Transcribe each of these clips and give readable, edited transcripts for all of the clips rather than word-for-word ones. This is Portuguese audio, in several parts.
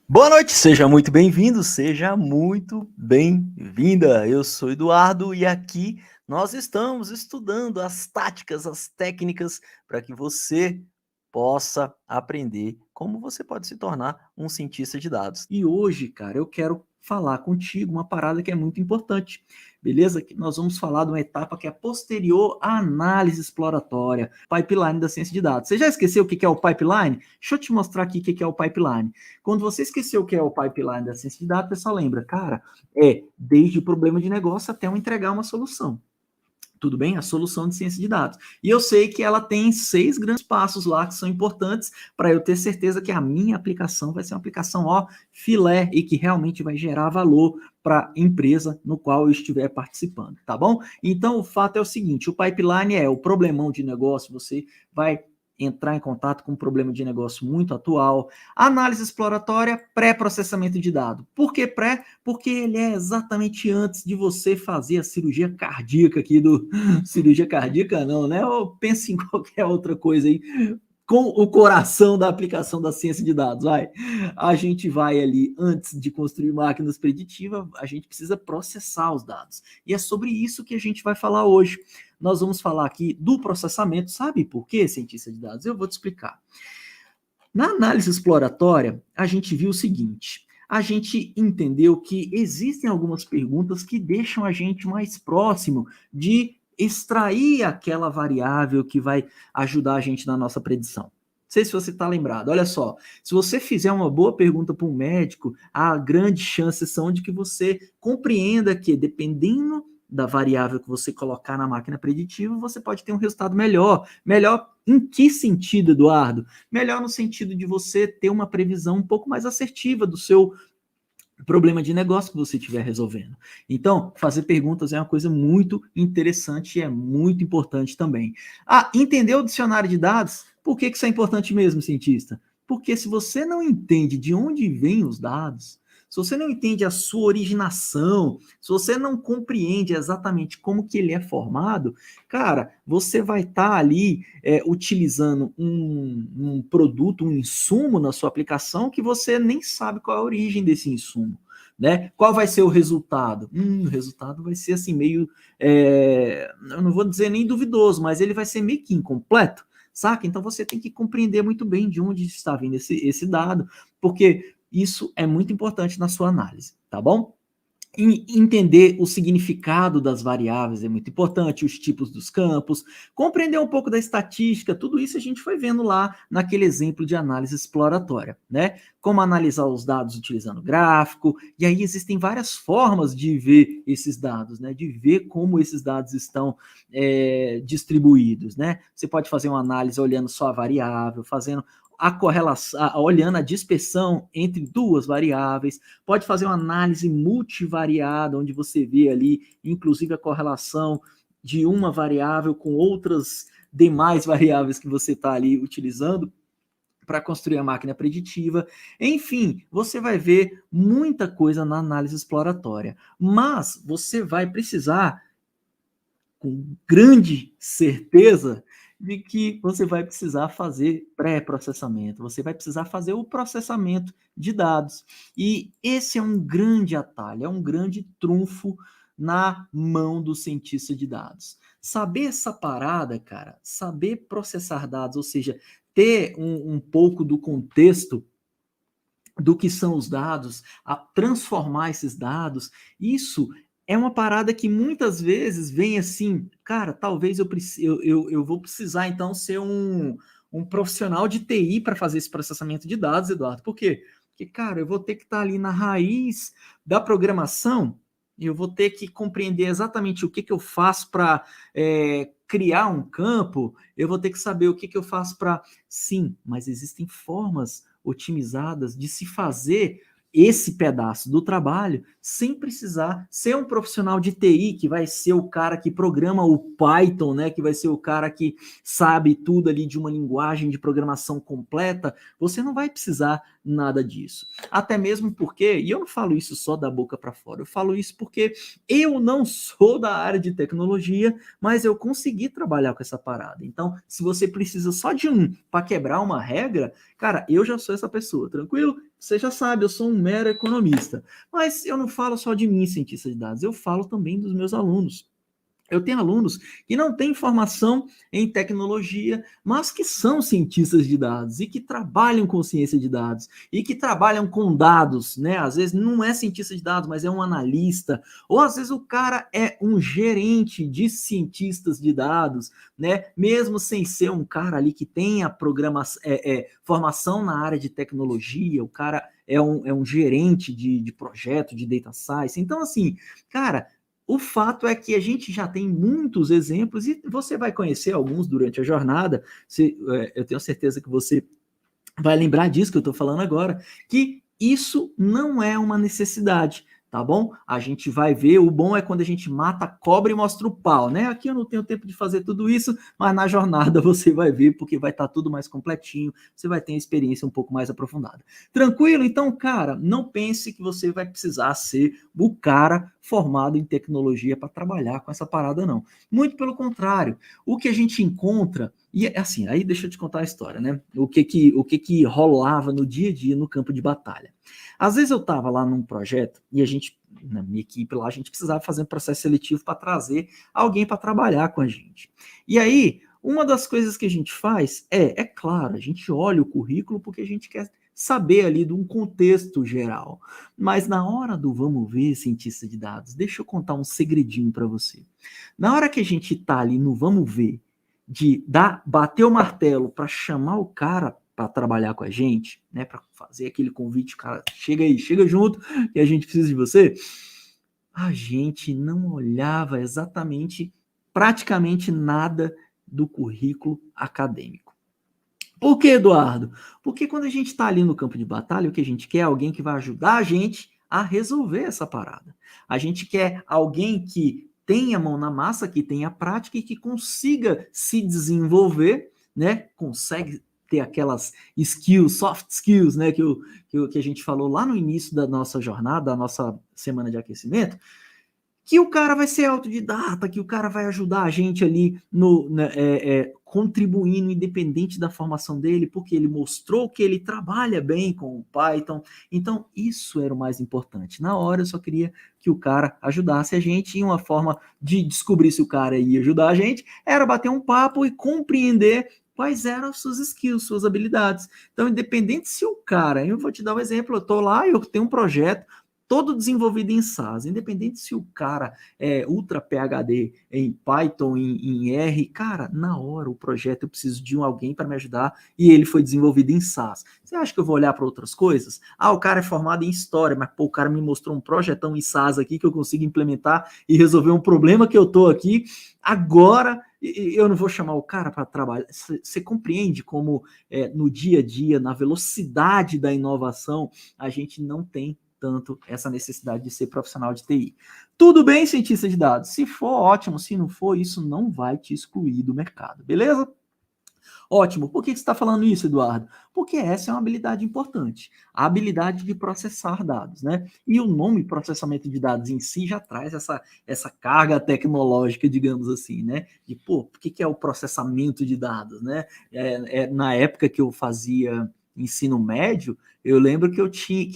Boa noite, seja muito bem-vindo, seja muito bem-vinda. Eu sou Eduardo e aqui nós estamos estudando as táticas, as técnicas para que você possa aprender como você pode se tornar um cientista de dados. E hoje, cara, eu quero falar contigo uma parada que é muito importante, beleza? Que nós vamos falar de uma etapa que é posterior à análise exploratória, pipeline da ciência de dados. Você já esqueceu o que é o pipeline? Deixa eu te mostrar aqui o que é o pipeline. Quando você esqueceu o que é o pipeline da ciência de dados, você só lembra, cara, é desde o problema de negócio até eu entregar uma solução. Tudo bem? A solução de ciência de dados. E eu sei que ela tem 6 grandes passos lá que são importantes para eu ter certeza que a minha aplicação vai ser uma aplicação, ó, filé e que realmente vai gerar valor para a empresa no qual eu estiver participando, tá bom? Então, o fato é o seguinte, o pipeline é o problemão de negócio, você vai entrar em contato com um problema de negócio muito atual. Análise exploratória, pré-processamento de dado. Por que pré? Porque ele é exatamente antes de você fazer a cirurgia cardíaca aqui do... Cirurgia cardíaca não, né? Ou pense em qualquer outra coisa aí, com o coração da aplicação da ciência de dados, vai. A gente vai ali, antes de construir máquinas preditivas, a gente precisa processar os dados. E é sobre isso que a gente vai falar hoje. Nós vamos falar aqui do processamento. Sabe por quê, cientista de dados? Eu vou te explicar. Na análise exploratória, a gente viu o seguinte: a gente entendeu que existem algumas perguntas que deixam a gente mais próximo de extrair aquela variável que vai ajudar a gente na nossa predição. Não sei se você está lembrado. Olha só, se você fizer uma boa pergunta para um médico, há grandes chances são de que você compreenda que, dependendo da variável que você colocar na máquina preditiva, você pode ter um resultado melhor. Melhor em que sentido, Eduardo? Melhor no sentido de você ter uma previsão um pouco mais assertiva do seu problema de negócio que você estiver resolvendo. Então, fazer perguntas é uma coisa muito interessante e é muito importante também. Ah, entender o dicionário de dados? Por que isso é importante mesmo, cientista? Porque se você não entende de onde vêm os dados, se você não entende a sua originação, se você não compreende exatamente como que ele é formado, cara, você vai estar ali utilizando um produto, um insumo na sua aplicação que você nem sabe qual é a origem desse insumo. Né? Qual vai ser o resultado? O resultado vai ser assim meio, eu não vou dizer nem duvidoso, mas ele vai ser meio que incompleto, saca? Então você tem que compreender muito bem de onde está vindo esse dado, porque isso é muito importante na sua análise, tá bom? Entender o significado das variáveis é muito importante, os tipos dos campos, compreender um pouco da estatística, tudo isso a gente foi vendo lá naquele exemplo de análise exploratória, né? Como analisar os dados utilizando gráfico, e aí existem várias formas de ver esses dados, né? De ver como esses dados estão distribuídos, né? Você pode fazer uma análise olhando só a variável, fazendo a correlação, olhando a dispersão entre duas variáveis, pode fazer uma análise multivariada, onde você vê ali, inclusive, a correlação de uma variável com outras demais variáveis que você está ali utilizando para construir a máquina preditiva. Enfim, você vai ver muita coisa na análise exploratória, mas você vai precisar, com grande certeza, de que você vai precisar fazer pré-processamento, você vai precisar fazer o processamento de dados. E esse é um grande atalho, é um grande trunfo na mão do cientista de dados. Saber essa parada, cara, saber processar dados, ou seja, ter um pouco do contexto do que são os dados, a transformar esses dados, isso é uma parada que muitas vezes vem assim, cara, talvez eu vou precisar então ser um profissional de TI para fazer esse processamento de dados, Eduardo. Por quê? Porque, cara, eu vou ter que estar ali na raiz da programação, eu vou ter que compreender exatamente o que eu faço para criar um campo, eu vou ter que saber o que eu faço para... Sim, mas existem formas otimizadas de se fazer esse pedaço do trabalho sem precisar ser um profissional de TI que vai ser o cara que programa o Python, né, que vai ser o cara que sabe tudo ali de uma linguagem de programação completa. Você não vai precisar nada disso. Até mesmo porque, e eu não falo isso só da boca para fora, eu falo isso porque eu não sou da área de tecnologia, mas eu consegui trabalhar com essa parada. Então, se você precisa só de um para quebrar uma regra, cara, eu já sou essa pessoa, tranquilo? Você já sabe, eu sou um mero economista. Mas eu não falo só de mim, cientista de dados, eu falo também dos meus alunos. Eu tenho alunos que não têm formação em tecnologia, mas que são cientistas de dados e que trabalham com ciência de dados e que trabalham com dados, né? Às vezes não é cientista de dados, mas é um analista, ou às vezes o cara é um gerente de cientistas de dados, né? Mesmo sem ser um cara ali que tenha formação na área de tecnologia, o cara é um gerente de projeto de data science. Então, assim, cara, o fato é que a gente já tem muitos exemplos e você vai conhecer alguns durante a jornada. Eu tenho certeza que você vai lembrar disso que eu estou falando agora, que isso não é uma necessidade, tá bom? A gente vai ver, o bom é quando a gente mata a cobra e mostra o pau, né? Aqui eu não tenho tempo de fazer tudo isso, mas na jornada você vai ver, porque vai estar tudo mais completinho, você vai ter a experiência um pouco mais aprofundada. Tranquilo? Então, cara, não pense que você vai precisar ser o cara formado em tecnologia para trabalhar com essa parada, não. Muito pelo contrário, o que a gente encontra. E assim, aí deixa eu te contar a história, né? O que rolava no dia a dia no campo de batalha. Às vezes eu estava lá num projeto e a gente, na minha equipe lá, a gente precisava fazer um processo seletivo para trazer alguém para trabalhar com a gente. E aí, uma das coisas que a gente faz é claro, a gente olha o currículo porque a gente quer saber ali de um contexto geral. Mas na hora do vamos ver, cientista de dados, deixa eu contar um segredinho para você. Na hora que a gente está ali no vamos ver, bater o martelo para chamar o cara para trabalhar com a gente, né, para fazer aquele convite, cara, chega aí, chega junto, que a gente precisa de você. A gente não olhava exatamente, praticamente nada do currículo acadêmico. Por que, Eduardo? Porque quando a gente está ali no campo de batalha, o que a gente quer é alguém que vai ajudar a gente a resolver essa parada. A gente quer alguém que tenha mão na massa, que tenha prática e que consiga se desenvolver, né? Consegue ter aquelas skills, soft skills, né? Que a gente falou lá no início da nossa jornada, da nossa semana de aquecimento, que o cara vai ser autodidata, que o cara vai ajudar a gente ali contribuindo independente da formação dele, porque ele mostrou que ele trabalha bem com o Python. Então, isso era o mais importante. Na hora, eu só queria que o cara ajudasse a gente, e uma forma de descobrir se o cara ia ajudar a gente era bater um papo e compreender quais eram as suas skills, suas habilidades. Então, independente se o cara, eu vou te dar um exemplo, eu estou lá, eu tenho um projeto, todo desenvolvido em SAS, independente se o cara é ultra PhD em Python, em R, cara, na hora o projeto eu preciso de alguém para me ajudar e ele foi desenvolvido em SAS. Você acha que eu vou olhar para outras coisas? Ah, o cara é formado em História, mas pô, o cara me mostrou um projetão em SAS aqui que eu consigo implementar e resolver um problema que eu tô aqui agora. Eu não vou chamar o cara para trabalhar. Você compreende como no dia a dia, na velocidade da inovação, a gente não tem tanto essa necessidade de ser profissional de TI. Tudo bem, cientista de dados? Se for, ótimo. Se não for, isso não vai te excluir do mercado, beleza? Ótimo. Por que você está falando isso, Eduardo? Porque essa é uma habilidade importante. A habilidade de processar dados, né? E o nome processamento de dados em si já traz essa carga tecnológica, digamos assim, né? De, pô, o que é o processamento de dados, né? Na época que eu fazia ensino médio, eu lembro que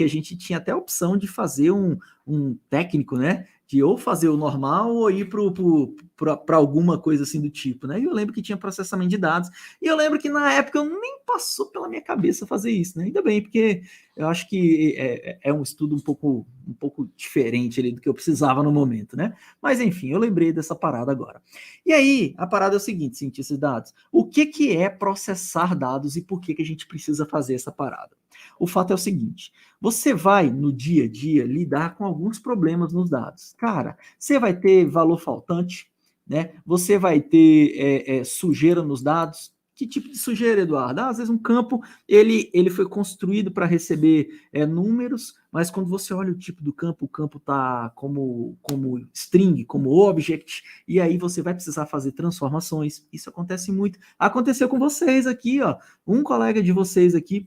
a gente tinha até a opção de fazer um técnico, né? De ou fazer o normal ou ir para alguma coisa assim do tipo, né? E eu lembro que tinha processamento de dados, e eu lembro que na época eu nem passou pela minha cabeça fazer isso, né? Ainda bem, porque eu acho que é um estudo um pouco diferente ali do que eu precisava no momento, né? Mas enfim, eu lembrei dessa parada agora. E aí, a parada é o seguinte, cientista de dados, o que é processar dados e por que a gente precisa fazer essa parada? O fato é o seguinte, você vai no dia a dia lidar com alguns problemas nos dados. Cara, você vai ter valor faltante, né? Você vai ter sujeira nos dados. Que tipo de sujeira, Eduardo? Às vezes um campo ele foi construído para receber números, mas quando você olha o tipo do campo, o campo está como string, como object, e aí você vai precisar fazer transformações. Isso acontece muito. Aconteceu com vocês aqui, ó. Um colega de vocês aqui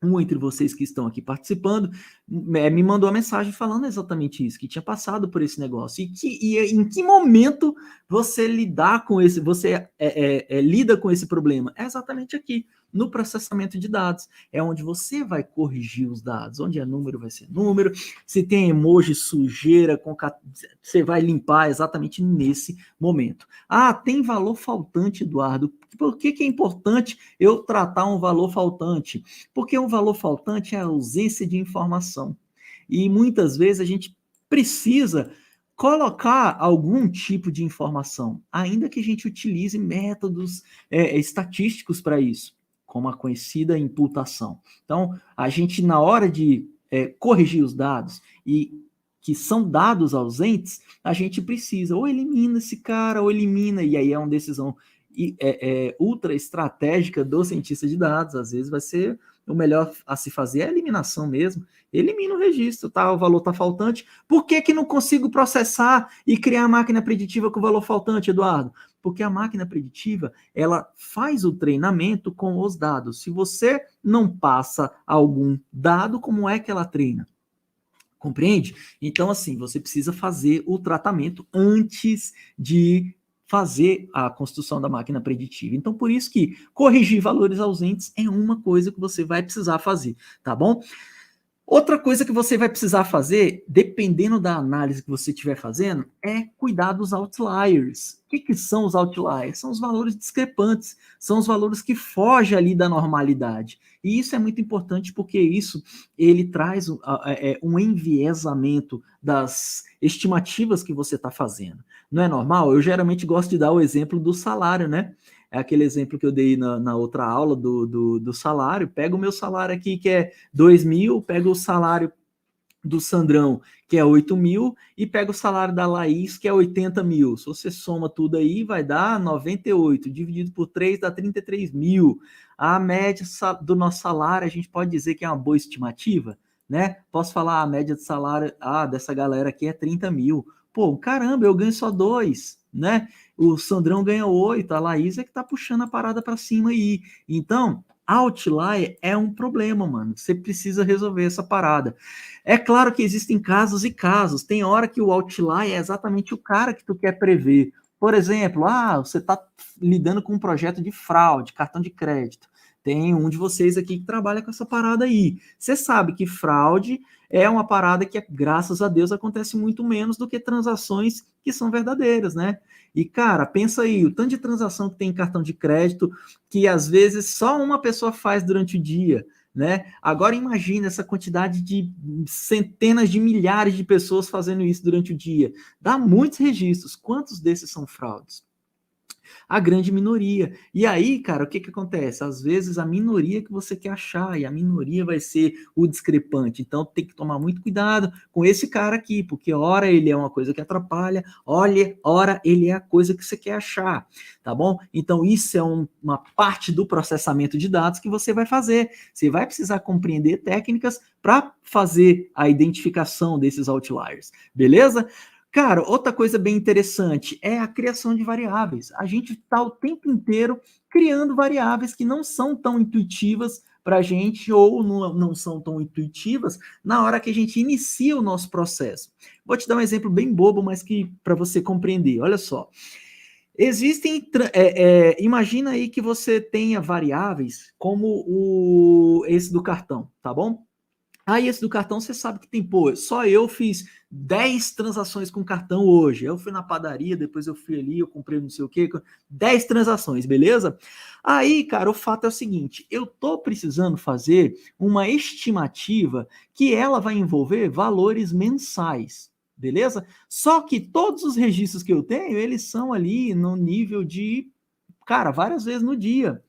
um entre vocês que estão aqui participando me mandou uma mensagem falando exatamente isso, que tinha passado por esse negócio e em que momento você lidar com esse, você lida com esse problema? É exatamente aqui, no processamento de dados, é onde você vai corrigir os dados, onde é número vai ser número, se tem emoji sujeira, você vai limpar exatamente nesse momento. Ah, tem valor faltante, Eduardo. Por que é importante eu tratar um valor faltante? Porque um valor faltante é a ausência de informação. E muitas vezes a gente precisa colocar algum tipo de informação, ainda que a gente utilize métodos estatísticos para isso, como a conhecida imputação. Então, a gente, na hora de corrigir os dados e que são dados ausentes, a gente precisa ou elimina esse cara, ou elimina, e aí é uma decisão ultra estratégica do cientista de dados, às vezes vai ser o melhor a se fazer é a eliminação mesmo. Elimina o registro, tá? O valor está faltante. Por que não consigo processar e criar a máquina preditiva com o valor faltante, Eduardo? Porque a máquina preditiva, ela faz o treinamento com os dados. Se você não passa algum dado, como é que ela treina? Compreende? Então, assim, você precisa fazer o tratamento antes de fazer a construção da máquina preditiva. Então, por isso que corrigir valores ausentes é uma coisa que você vai precisar fazer, tá bom? Outra coisa que você vai precisar fazer, dependendo da análise que você estiver fazendo, é cuidar dos outliers. O que são os outliers? São os valores discrepantes, são os valores que fogem ali da normalidade. E isso é muito importante porque isso ele traz um enviesamento das estimativas que você está fazendo. Não é normal? Eu geralmente gosto de dar o exemplo do salário, né? É aquele exemplo que eu dei na outra aula do salário. Pega o meu salário aqui, que é 2.000, pega o salário do Sandrão, que é 8.000, e pega o salário da Laís, que é 80.000. Se você soma tudo aí, vai dar 98, dividido por 3 dá 33.000. A média do nosso salário, a gente pode dizer que é uma boa estimativa, né? Posso falar, a média de salário dessa galera aqui é 30.000. Pô, caramba, eu ganho só 2, né? O Sandrão ganha 8, a Laís é que tá puxando a parada para cima aí. Então, outlier é um problema, mano. Você precisa resolver essa parada. É claro que existem casos e casos. Tem hora que o outlier é exatamente o cara que tu quer prever. Por exemplo, você está lidando com um projeto de fraude, cartão de crédito. Tem um de vocês aqui que trabalha com essa parada aí. Você sabe que fraude é uma parada que, graças a Deus, acontece muito menos do que transações que são verdadeiras, né? E, cara, pensa aí, o tanto de transação que tem em cartão de crédito, que às vezes só uma pessoa faz durante o dia, né? Agora imagina essa quantidade de centenas de milhares de pessoas fazendo isso durante o dia. Dá muitos registros. Quantos desses são fraudes? A grande minoria. E aí, cara, o que acontece? Às vezes a minoria que você quer achar, e a minoria vai ser o discrepante. Então tem que tomar muito cuidado com esse cara aqui, porque ora ele é uma coisa que atrapalha, ora ele é a coisa que você quer achar, tá bom? Então isso é uma parte do processamento de dados que você vai fazer. Você vai precisar compreender técnicas para fazer a identificação desses outliers, beleza? Cara, outra coisa bem interessante é a criação de variáveis. A gente está o tempo inteiro criando variáveis que não são tão intuitivas para a gente ou não são tão intuitivas na hora que a gente inicia o nosso processo. Vou te dar um exemplo bem bobo, mas que para você compreender. Olha só. Existem, imagina aí que você tenha variáveis como esse do cartão, tá bom? Aí esse do cartão você sabe que tem, pô, só eu fiz 10 transações com cartão hoje. Eu fui na padaria, depois eu fui ali, eu comprei não sei o quê, 10 transações, beleza? Aí, cara, o fato é o seguinte, eu tô precisando fazer uma estimativa que ela vai envolver valores mensais, beleza? Só que todos os registros que eu tenho, eles são ali no nível de, cara, várias vezes no dia.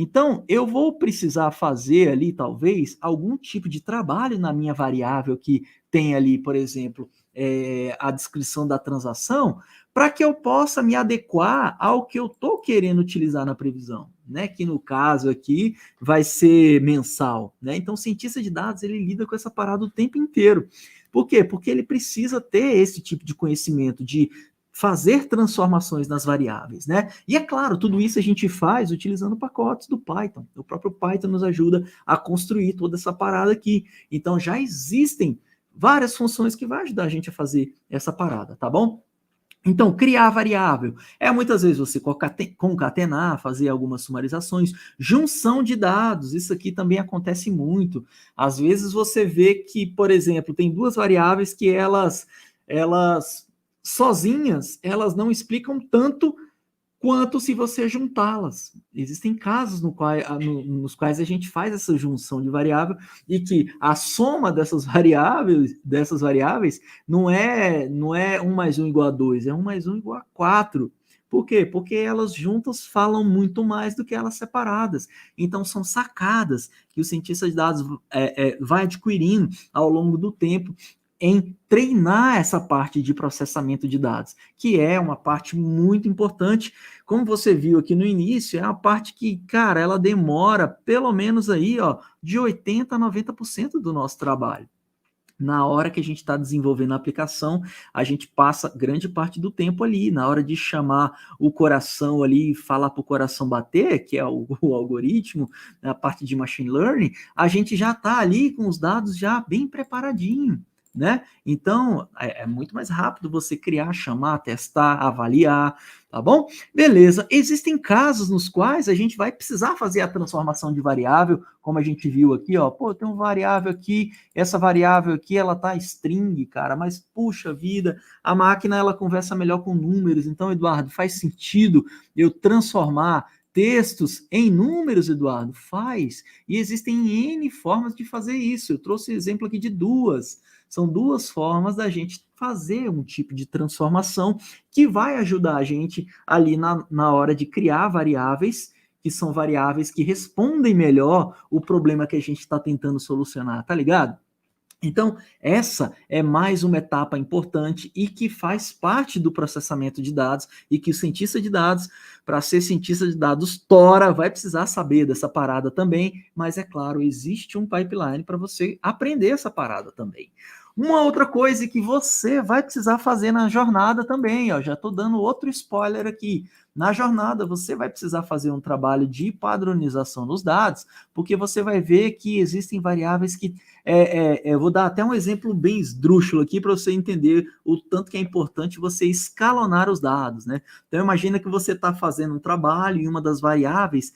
Então, eu vou precisar fazer ali, talvez, algum tipo de trabalho na minha variável que tem ali, por exemplo, a descrição da transação, para que eu possa me adequar ao que eu estou querendo utilizar na previsão, né? Que no caso aqui vai ser mensal, né? Então, o cientista de dados, ele lida com essa parada o tempo inteiro. Por quê? Porque ele precisa ter esse tipo de conhecimento, de fazer transformações nas variáveis, né? E é claro, tudo isso a gente faz utilizando pacotes do Python. O próprio Python nos ajuda a construir toda essa parada aqui. Então já existem várias funções que vai ajudar a gente a fazer essa parada, tá bom? Então, criar variável é muitas vezes você concatenar, fazer algumas sumarizações, junção de dados, isso aqui também acontece muito. Às vezes você vê que, por exemplo, tem duas variáveis que elas sozinhas, elas não explicam tanto quanto se você juntá-las. Existem casos nos quais a gente faz essa junção de variável e que a soma dessas variáveis não é 1 mais 1 igual a 2, é 1 mais 1 igual a 4. Por quê? Porque elas juntas falam muito mais do que elas separadas. Então, são sacadas que o cientista de dados vai adquirindo ao longo do tempo em treinar essa parte de processamento de dados, que é uma parte muito importante. Como você viu aqui no início, é uma parte que, cara, ela demora pelo menos aí, ó, de 80% a 90% do nosso trabalho. Na hora que a gente está desenvolvendo a aplicação, a gente passa grande parte do tempo ali, na hora de chamar o coração ali, falar para o coração bater, que é o algoritmo, a parte de machine learning, a gente já está ali com os dados já bem preparadinho, né? Então, é muito mais rápido você criar, chamar, testar, avaliar, tá bom? Beleza. Existem casos nos quais a gente vai precisar fazer a transformação de variável, como a gente viu aqui, ó. Pô, tem uma variável aqui, essa variável aqui, ela tá string, cara, mas puxa vida, a máquina, ela conversa melhor com números. Então, Eduardo, faz sentido eu transformar textos em números, Eduardo? Faz. E existem N formas de fazer isso. Eu trouxe exemplo aqui de duas. São duas formas da gente fazer um tipo de transformação que vai ajudar a gente ali na hora de criar variáveis, que são variáveis que respondem melhor o problema que a gente está tentando solucionar, tá ligado? Então, essa é mais uma etapa importante e que faz parte do processamento de dados e que o cientista de dados, para ser cientista de dados tora, vai precisar saber dessa parada também, mas é claro, existe um pipeline para você aprender essa parada também. Uma outra coisa que você vai precisar fazer na jornada também, ó, já estou dando outro spoiler aqui. Na jornada, você vai precisar fazer um trabalho de padronização dos dados, porque você vai ver que existem variáveis que eu vou dar até um exemplo bem esdrúxulo aqui para você entender o tanto que é importante você escalonar os dados, né? Então imagina que você está fazendo um trabalho e uma das variáveis,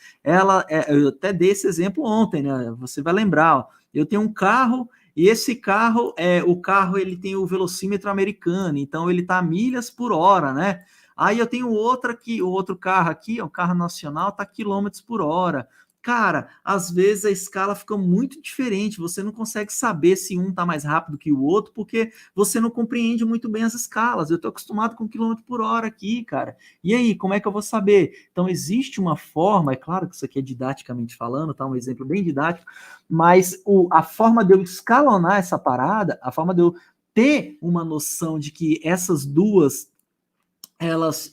eu até dei esse exemplo ontem, né? Você vai lembrar, ó, eu tenho um carro e esse carro, o carro ele tem o velocímetro americano, então ele está a milhas por hora, né? Aí eu tenho o outro carro aqui, o carro nacional, está quilômetros por hora. Cara, às vezes a escala fica muito diferente, você não consegue saber se um está mais rápido que o outro, porque você não compreende muito bem as escalas. Eu estou acostumado com quilômetro por hora aqui, cara. E aí, como é que eu vou saber? Então, existe uma forma, é claro que isso aqui é didaticamente falando, tá? Um exemplo bem didático, mas a forma de eu escalonar essa parada, a forma de eu ter uma noção de que essas duas elas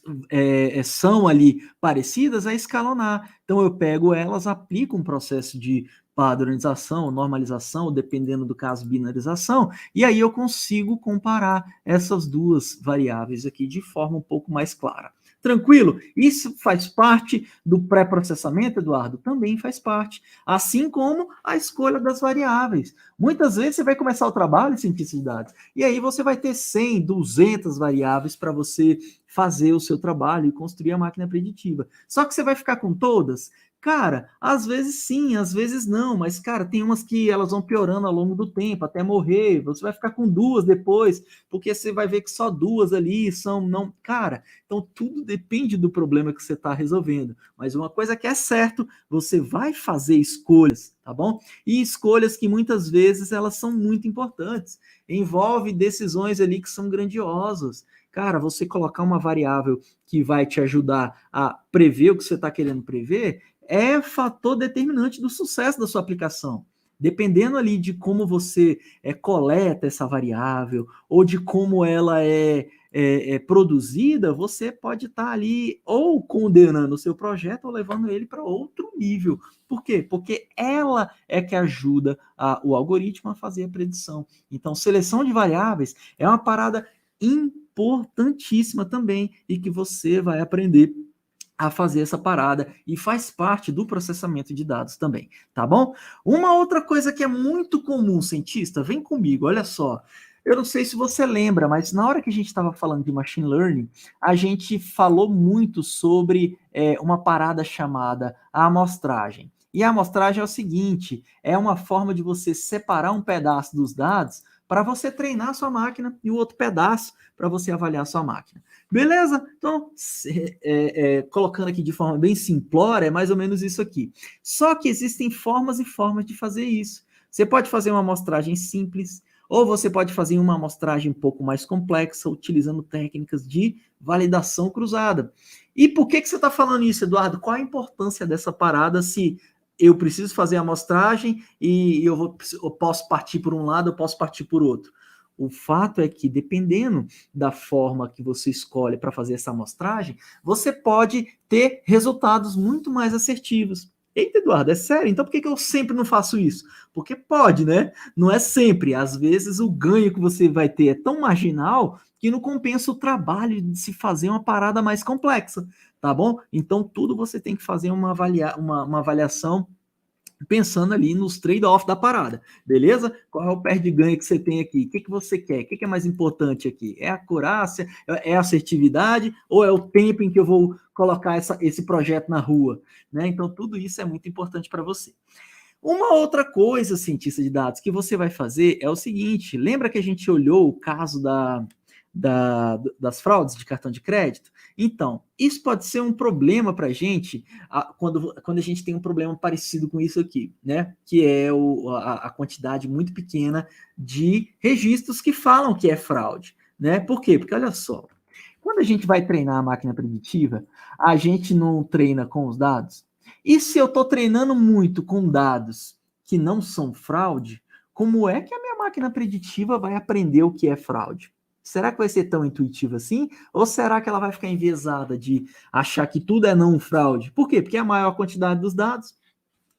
são ali parecidas a escalonar. Então eu pego elas, aplico um processo de padronização, normalização, dependendo do caso, binarização, e aí eu consigo comparar essas duas variáveis aqui de forma um pouco mais clara. Tranquilo? Isso faz parte do pré-processamento, Eduardo? Também faz parte. Assim como a escolha das variáveis. Muitas vezes você vai começar o trabalho em cientista de dados, e aí você vai ter 100, 200 variáveis para você fazer o seu trabalho e construir a máquina preditiva. Só que você vai ficar com todas? Cara, às vezes sim, às vezes não, mas, cara, tem umas que elas vão piorando ao longo do tempo, até morrer, você vai ficar com duas depois, porque você vai ver que só duas ali são, não, cara, então tudo depende do problema que você está resolvendo, mas uma coisa que é certo, você vai fazer escolhas, tá bom? E escolhas que muitas vezes elas são muito importantes, envolve decisões ali que são grandiosas. Cara, você colocar uma variável que vai te ajudar a prever o que você está querendo prever é fator determinante do sucesso da sua aplicação. Dependendo ali de como você coleta essa variável ou de como ela é produzida, você pode estar ali ou condenando o seu projeto ou levando ele para outro nível. Por quê? Porque ela é que ajuda o algoritmo a fazer a predição. Então, seleção de variáveis é uma parada importantíssima também e que você vai aprender a fazer essa parada e faz parte do processamento de dados também, tá bom? Uma outra coisa que é muito comum, cientista, vem comigo, olha só. Eu não sei se você lembra, mas na hora que a gente estava falando de machine learning, a gente falou muito sobre uma parada chamada a amostragem. E a amostragem é o seguinte: é uma forma de você separar um pedaço dos dados para você treinar a sua máquina e o outro pedaço para você avaliar a sua máquina. Beleza? Então, colocando aqui de forma bem simplória, é mais ou menos isso aqui. Só que existem formas e formas de fazer isso. Você pode fazer uma amostragem simples, ou você pode fazer uma amostragem um pouco mais complexa, utilizando técnicas de validação cruzada. E por que você está falando isso, Eduardo? Qual a importância dessa parada se eu preciso fazer a amostragem e eu posso partir por um lado, eu posso partir por outro? O fato é que, dependendo da forma que você escolhe para fazer essa amostragem, você pode ter resultados muito mais assertivos. Eita, Eduardo, é sério? Então por que eu sempre não faço isso? Porque pode, né? Não é sempre. Às vezes o ganho que você vai ter é tão marginal que não compensa o trabalho de se fazer uma parada mais complexa, tá bom? Então tudo você tem que fazer uma avaliação pensando ali nos trade-off da parada, beleza? Qual é o perde-ganho que você tem aqui? O que você quer? O que é mais importante aqui? É a acurácia? É a assertividade? Ou é o tempo em que eu vou colocar esse projeto na rua? Né? Então, tudo isso é muito importante para você. Uma outra coisa, cientista de dados, que você vai fazer é o seguinte: lembra que a gente olhou o caso das fraudes de cartão de crédito? Então, isso pode ser um problema para a gente quando a gente tem um problema parecido com isso aqui, né? Que é a quantidade muito pequena de registros que falam que é fraude, né? Por quê? Porque olha só, quando a gente vai treinar a máquina preditiva, a gente não treina com os dados. E se eu estou treinando muito com dados que não são fraude, como é que a minha máquina preditiva vai aprender o que é fraude? Será que vai ser tão intuitivo assim? Ou será que ela vai ficar enviesada de achar que tudo é não fraude? Por quê? Porque é a maior quantidade dos dados.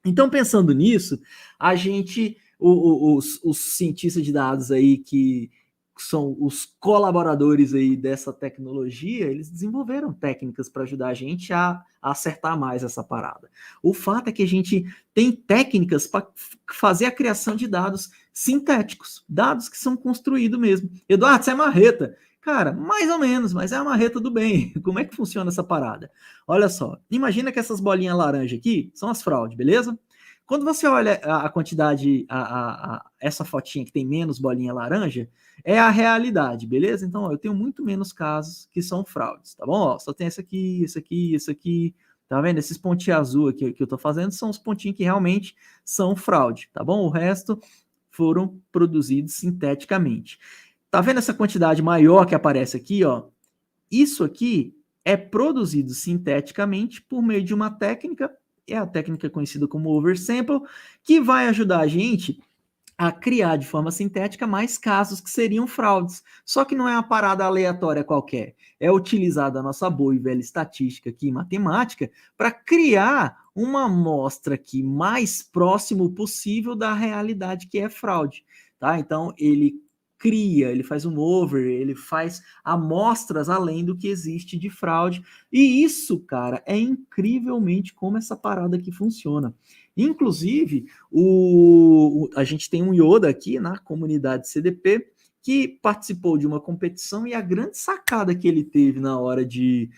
Então, pensando nisso, a gente, os cientistas de dados aí que são os colaboradores aí dessa tecnologia, eles desenvolveram técnicas para ajudar a gente a acertar mais essa parada. O fato é que a gente tem técnicas para fazer a criação de dados sintéticos, dados que são construídos mesmo. Eduardo, isso é marreta. Cara, mais ou menos, mas é a marreta do bem. Como é que funciona essa parada? Olha só, imagina que essas bolinhas laranja aqui são as fraudes, beleza? Quando você olha a quantidade, essa fotinha que tem menos bolinha laranja, é a realidade, beleza? Então, ó, eu tenho muito menos casos que são fraudes, tá bom? Ó, só tem esse aqui, esse aqui, esse aqui, tá vendo? Esses pontinhos azul aqui que eu tô fazendo são os pontinhos que realmente são fraude, tá bom? O resto foram produzidos sinteticamente. Tá vendo essa quantidade maior que aparece aqui, ó? Isso aqui é produzido sinteticamente por meio de uma técnica, é a técnica conhecida como oversample, que vai ajudar a gente a criar de forma sintética mais casos que seriam fraudes. Só que não é uma parada aleatória qualquer. É utilizada a nossa boa e velha estatística aqui e matemática para criar uma amostra aqui mais próximo possível da realidade que é fraude. Tá? Então, ele faz um over, ele faz amostras além do que existe de fraude. E isso, cara, é incrivelmente como essa parada aqui funciona. Inclusive, a gente tem um Yoda aqui na comunidade CDP que participou de uma competição e a grande sacada que ele teve na hora de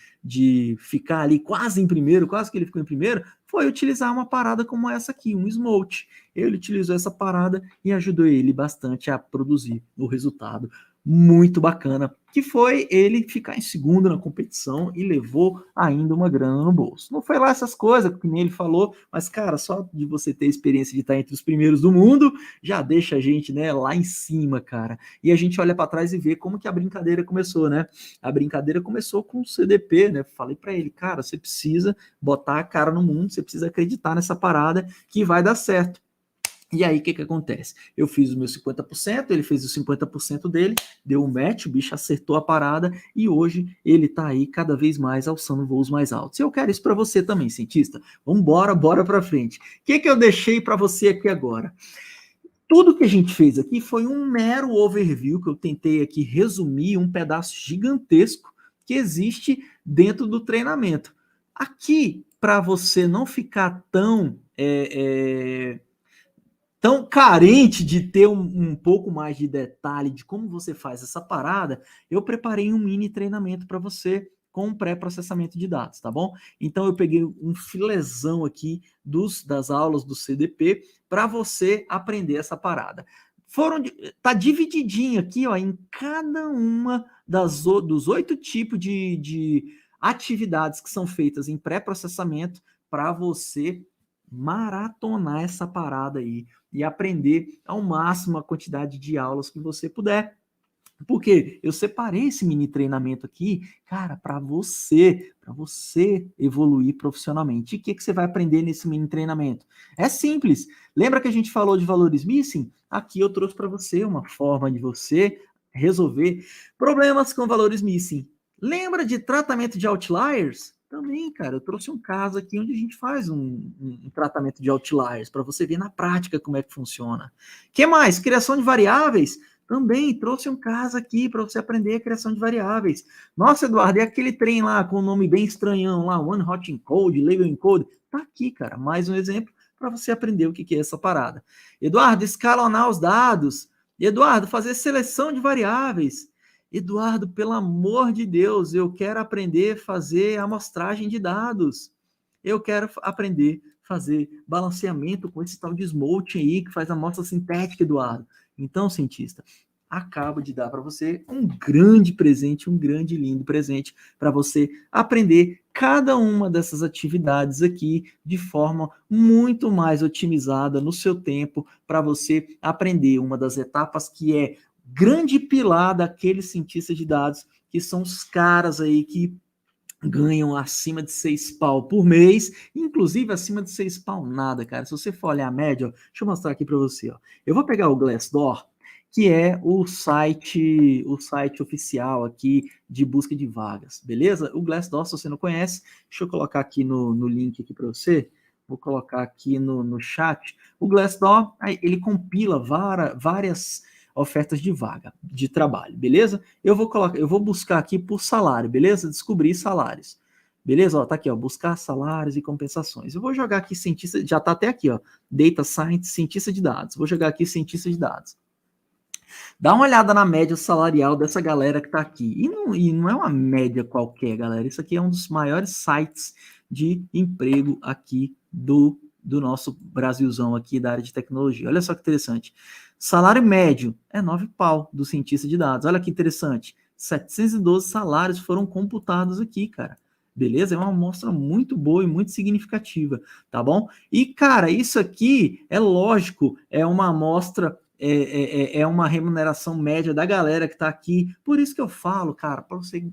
ficar ali quase em primeiro, quase que ele ficou em primeiro, foi utilizar uma parada como essa aqui, um Smote. Ele utilizou essa parada e ajudou ele bastante a produzir o resultado muito bacana, que foi ele ficar em segundo na competição e levou ainda uma grana no bolso. Não foi lá essas coisas que nem ele falou, mas cara, só de você ter a experiência de estar entre os primeiros do mundo, já deixa a gente, né, lá em cima, cara. E a gente olha para trás e vê como que a brincadeira começou, né? A brincadeira começou com o CDP, né? Falei para ele, cara, você precisa botar a cara no mundo, você precisa acreditar nessa parada que vai dar certo. E aí, o que acontece? Eu fiz o meu 50%, ele fez o 50% dele, deu um match, o bicho acertou a parada e hoje ele tá aí cada vez mais alçando voos mais altos. E eu quero isso para você também, cientista. Vambora, bora para frente. O que eu deixei para você aqui agora? Tudo que a gente fez aqui foi um mero overview que eu tentei aqui resumir um pedaço gigantesco que existe dentro do treinamento. Aqui, para você não ficar tão carente de ter um pouco mais de detalhe de como você faz essa parada, eu preparei um mini treinamento para você com pré-processamento de dados, tá bom? Então eu peguei um filezão aqui das aulas do CDP para você aprender essa parada. Tá divididinho aqui, ó, em cada uma dos 8 tipos de atividades que são feitas em pré-processamento para você maratonar essa parada aí e aprender ao máximo a quantidade de aulas que você puder. Porque eu separei esse mini treinamento aqui, cara, para você evoluir profissionalmente. E o que você vai aprender nesse mini treinamento? É simples. Lembra que a gente falou de valores missing? Aqui eu trouxe para você uma forma de você resolver problemas com valores missing. Lembra de tratamento de outliers? Também, cara, eu trouxe um caso aqui onde a gente faz um tratamento de outliers para você ver na prática como é que funciona. O que mais? Criação de variáveis. Também trouxe um caso aqui para você aprender a criação de variáveis. Nossa, Eduardo, é aquele trem lá com o nome bem estranhão lá, One Hot Encode, Label Encode. Tá aqui, cara, mais um exemplo para você aprender o que é essa parada. Eduardo, escalonar os dados. Eduardo, fazer seleção de variáveis. Eduardo, pelo amor de Deus, eu quero aprender a fazer amostragem de dados. Eu quero aprender a fazer balanceamento com esse tal de Smolt aí, que faz amostra sintética, Eduardo. Então, cientista, acabo de dar para você um grande presente, um grande lindo presente para você aprender cada uma dessas atividades aqui de forma muito mais otimizada no seu tempo, para você aprender uma das etapas que é grande pilar daqueles cientistas de dados, que são os caras aí que ganham acima de 6 pau por mês, inclusive acima de 6 pau nada, cara. Se você for olhar a média, ó, deixa eu mostrar aqui para você, ó. Eu vou pegar o Glassdoor, que é o site oficial aqui de busca de vagas, beleza? O Glassdoor, se você não conhece, deixa eu colocar aqui no link aqui para você. Vou colocar aqui no chat. O Glassdoor, ele compila várias ofertas de vaga de trabalho, beleza? Eu vou buscar aqui por salário, beleza? Descobrir salários. Beleza? Ó, tá aqui, ó, buscar salários e compensações. Eu vou jogar aqui cientista, já tá até aqui, ó, Data Science, cientista de dados. Vou jogar aqui cientista de dados. Dá uma olhada na média salarial dessa galera que tá aqui. E não é uma média qualquer, galera. Isso aqui é um dos maiores sites de emprego aqui do nosso Brasilzão aqui da área de tecnologia. Olha só que interessante. Salário médio é 9 pau do cientista de dados. Olha que interessante. 712 salários foram computados aqui, cara. Beleza? É uma amostra muito boa e muito significativa, tá bom? E, cara, isso aqui é lógico, é uma amostra, é uma remuneração média da galera que tá aqui. Por isso que eu falo, cara, para você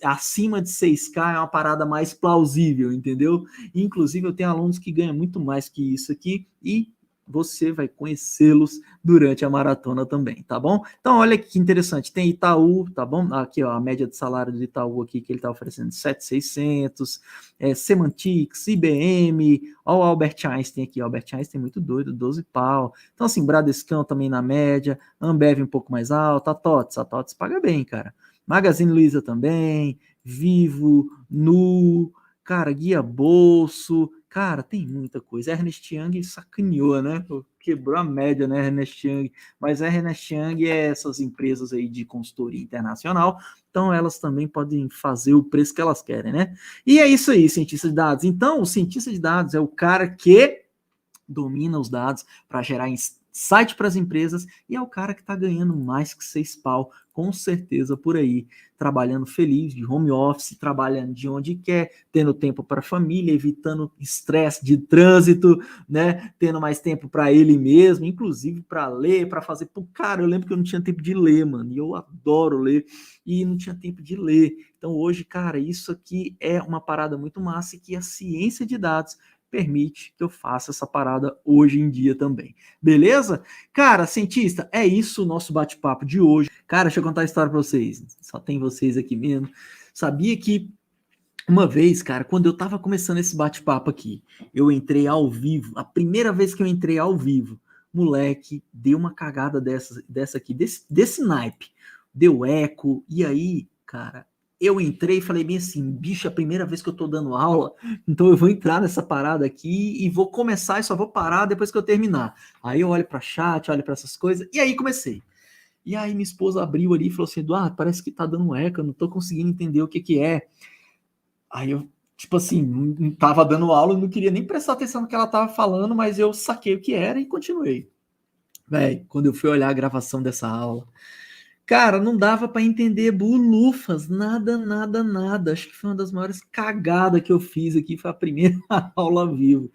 acima de 6K é uma parada mais plausível, entendeu? Inclusive, eu tenho alunos que ganham muito mais que isso aqui e você vai conhecê-los durante a maratona também, tá bom? Então, olha que interessante, tem Itaú, tá bom? Aqui, ó, a média de salário do Itaú aqui, que ele tá oferecendo 7.600, Semantics, IBM, ó o Albert Einstein aqui, Albert Einstein muito doido, 12 pau. Então, assim, Bradescão também na média, Ambev um pouco mais alta, a TOTS paga bem, cara. Magazine Luiza também, Vivo, Nu, cara, Guia Bolso, cara, tem muita coisa. Ernest Young sacaneou, né? Quebrou a média, né, Ernest Young? Mas a Ernest Young é essas empresas aí de consultoria internacional, então elas também podem fazer o preço que elas querem, né? E é isso aí, cientista de dados. Então, o cientista de dados é o cara que domina os dados para gerar insight para as empresas e é o cara que está ganhando mais que 6 pau, com certeza por aí, trabalhando feliz, de home office, trabalhando de onde quer, tendo tempo para a família, evitando estresse de trânsito, né? Tendo mais tempo para ele mesmo, inclusive para ler, para fazer. Pô, cara, eu lembro que eu não tinha tempo de ler, mano, e eu adoro ler, e não tinha tempo de ler. Então hoje, cara, isso aqui é uma parada muito massa e que a ciência de dados permite que eu faça essa parada hoje em dia também. Beleza? Cara, cientista, é isso o nosso bate-papo de hoje. Cara, deixa eu contar a história para vocês. Só tem vocês aqui mesmo. Sabia que uma vez, cara, quando eu tava começando esse bate-papo aqui, eu entrei ao vivo. A primeira vez que eu entrei ao vivo, Moleque, deu uma cagada dessa aqui, desse naipe. Deu eco, e aí, cara, eu entrei e falei bem assim, bicho, é a primeira vez que eu tô dando aula, então eu vou entrar nessa parada aqui e vou começar e só vou parar depois que eu terminar. Aí eu olho para chat, olho para essas coisas, e aí comecei. E aí minha esposa abriu ali e falou assim, Eduardo, parece que tá dando eco, eu não tô conseguindo entender o que que é. Aí eu, tipo assim, não tava dando aula, não queria nem prestar atenção no que ela tava falando, mas eu saquei o que era e continuei. Véi, quando eu fui olhar a gravação dessa aula, cara, não dava para entender bulufas, nada, nada, nada. Acho que foi uma das maiores cagadas que eu fiz aqui, foi a primeira aula ao vivo.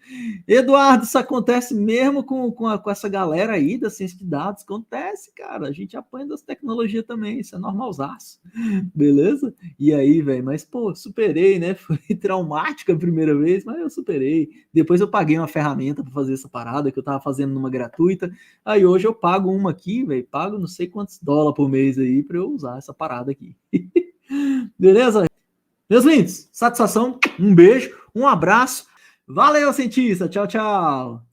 Eduardo, isso acontece mesmo com essa galera aí da ciência de dados? Acontece, cara. A gente apanha das tecnologias também, isso é normalzaço. Beleza? E aí, velho, mas pô, superei, né? Foi traumática a primeira vez, mas eu superei. Depois eu paguei uma ferramenta para fazer essa parada que eu tava fazendo numa gratuita. Aí hoje eu pago uma aqui, velho, pago não sei quantos dólares por mês aí para eu usar essa parada aqui. Beleza? Meus lindos, satisfação, um beijo, um abraço. Valeu, cientista. Tchau, tchau.